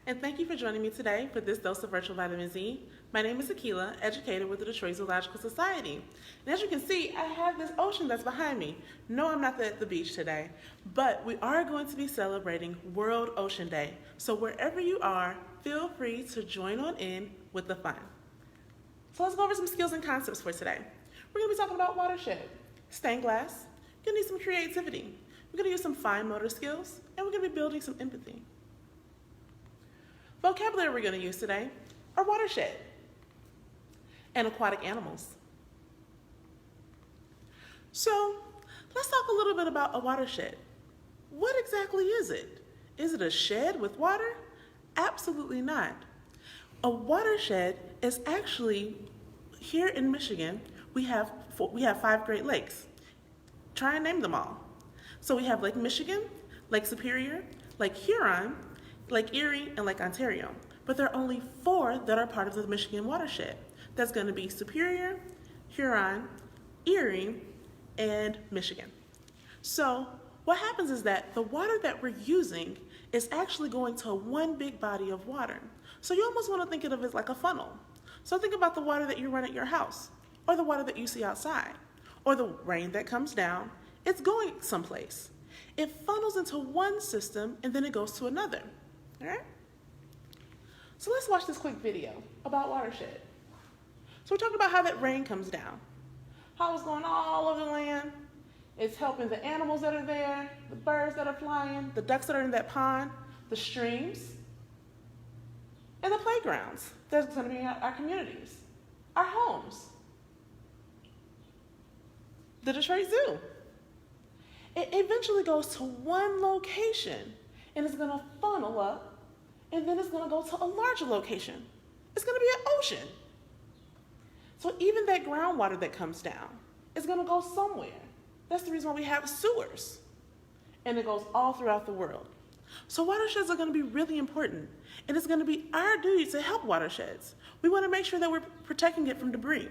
and thank you for joining me today for this dose of virtual vitamin Z. My name is Akilah, educator with the Detroit Zoological Society. And as you can see, I have this ocean that's behind me. No, I'm not at the beach today, but we are going to be celebrating World Ocean Day. So wherever you are, feel free to join on in with the fun. So let's go over some skills and concepts for today. We're going to be talking about watershed, stained glass. You're going to need some creativity. We're going to use some fine motor skills, and we're going to be building some empathy. Vocabulary we're going to use today are watershed and aquatic animals. So let's talk a little bit about a watershed. What exactly is it? Is it a shed with water? Absolutely not. A watershed is actually, here in Michigan, we have 5 Great Lakes. Try and name them all. So we have Lake Michigan, Lake Superior, Lake Huron, Lake Erie, and Lake Ontario. But there are only 4 that are part of the Michigan watershed. That's going to be Superior, Huron, Erie, and Michigan. So what happens is that the water that we're using is actually going to one big body of water. So you almost want to think of it as like a funnel. So think about the water that you run at your house, or the water that you see outside, or the rain that comes down. It's going someplace. It funnels into one system and then it goes to another. All right? So let's watch this quick video about watershed. So we're talking about how that rain comes down, how it's going all over the land. It's helping the animals that are there, the birds that are flying, the ducks that are in that pond, the streams, and the playgrounds that's going to be in our communities, our homes, the Detroit Zoo. It eventually goes to one location, and it's going to funnel up, and then it's going to go to a larger location. It's going to be an ocean. So even that groundwater that comes down is going to go somewhere. That's the reason why we have sewers. And it goes all throughout the world. So watersheds are going to be really important, and it's going to be our duty to help watersheds. We want to make sure that we're protecting it from debris,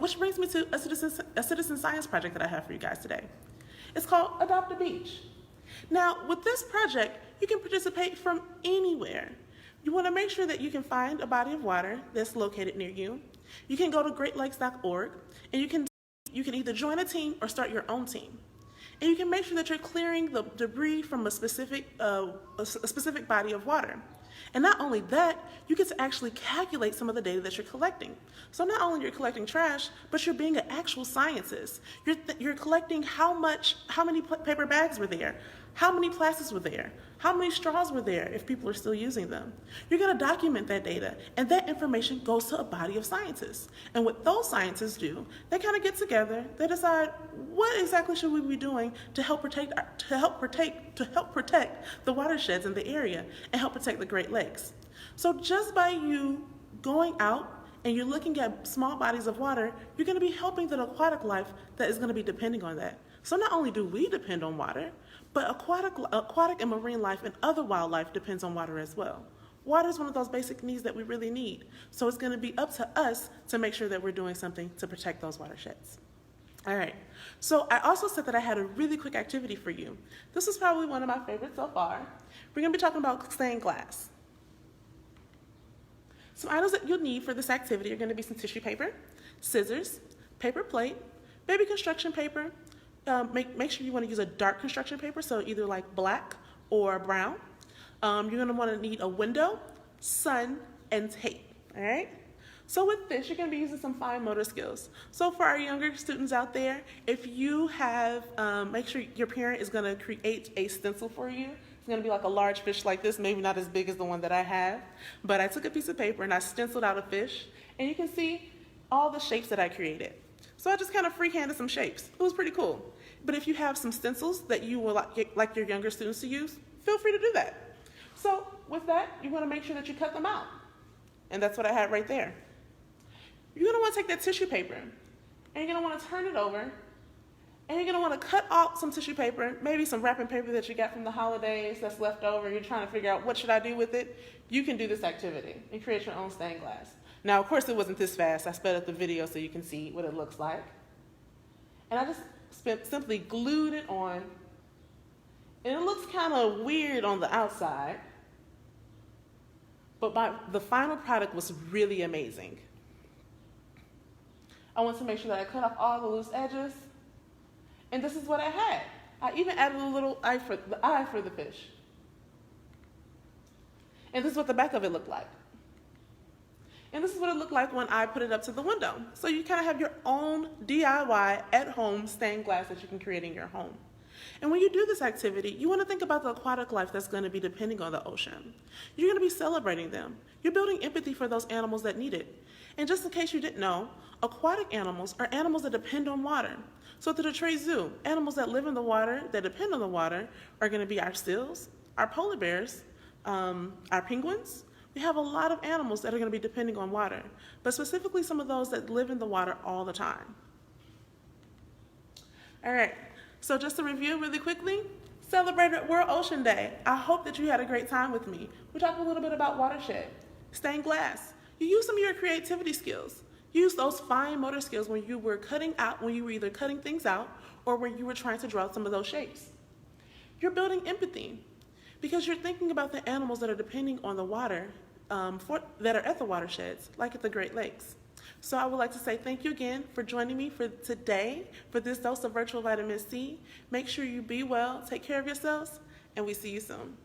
which brings me to a citizen science project that I have for you guys today. It's called Adopt a Beach. Now, with this project, you can participate from anywhere. You want to make sure that you can find a body of water that's located near you. You can go to greatlakes.org, and you can either join a team or start your own team. And you can make sure that you're clearing the debris from a specific body of water. And not only that, you get to actually calculate some of the data that you're collecting. So not only you're collecting trash, but you're being an actual scientist. You're collecting how many paper bags were there, how many plastics were there, how many straws were there if people are still using them. You're going to document that data, and that information goes to a body of scientists. And what those scientists do, they kind of get together, they decide what exactly should we be doing to help protect the watersheds in the area and help protect the Great Lakes. So just by you going out and you're looking at small bodies of water, you're going to be helping the aquatic life that is going to be depending on that. So not only do we depend on water, but aquatic and marine life and other wildlife depends on water as well. Water is one of those basic needs that we really need. So it's going to be up to us to make sure that we're doing something to protect those watersheds. All right, so I also said that I had a really quick activity for you. This is probably one of my favorites so far. We're going to be talking about stained glass. Some items that you'll need for this activity are going to be some tissue paper, scissors, paper plate, baby construction paper. Make sure you want to use a dark construction paper, so either like black or brown. You're going to want to need a window, sun, and tape, all right? So with this, you're going to be using some fine motor skills. So for our younger students out there, if you have, make sure your parent is going to create a stencil for you. It's going to be like a large fish like this, maybe not as big as the one that I have, but I took a piece of paper and I stenciled out a fish, and you can see all the shapes that I created. So I just kind of freehanded some shapes. It was pretty cool. But if you have some stencils that you would like your younger students to use, feel free to do that. So with that, you want to make sure that you cut them out. And that's what I had right there. You're going to want to take that tissue paper, and you're going to want to turn it over, and you're going to want to cut out some tissue paper, maybe some wrapping paper that you got from the holidays that's left over. You're trying to figure out what should I do with it. You can do this activity and create your own stained glass. Now, of course, it wasn't this fast. I sped up the video so you can see what it looks like. And I just simply glued it on. And it looks kind of weird on the outside. but the final product was really amazing. I want to make sure that I cut off all the loose edges, and this is what I had. I even added a little eye for the fish. And this is what the back of it looked like. And this is what it looked like when I put it up to the window. So you kind of have your own DIY at-home stained glass that you can create in your home. And when you do this activity, you want to think about the aquatic life that's going to be depending on the ocean. You're going to be celebrating them. You're building empathy for those animals that need it. And just in case you didn't know, aquatic animals are animals that depend on water. So at the Detroit Zoo, animals that live in the water, that depend on the water, are going to be our seals, our polar bears, our penguins. We have a lot of animals that are going to be depending on water, but specifically some of those that live in the water all the time. All right, so just to review really quickly, celebrated World Ocean Day. I hope that you had a great time with me. We talked a little bit about Watershed, stained glass. You used some of your creativity skills. Use those fine motor skills when you were either cutting things out or when you were trying to draw some of those shapes. You're building empathy because you're thinking about the animals that are depending on the water, that are at the watersheds, like at the Great Lakes. So I would like to say thank you again for joining me for today for this dose of virtual vitamin C. Make sure you be well, take care of yourselves, and we see you soon.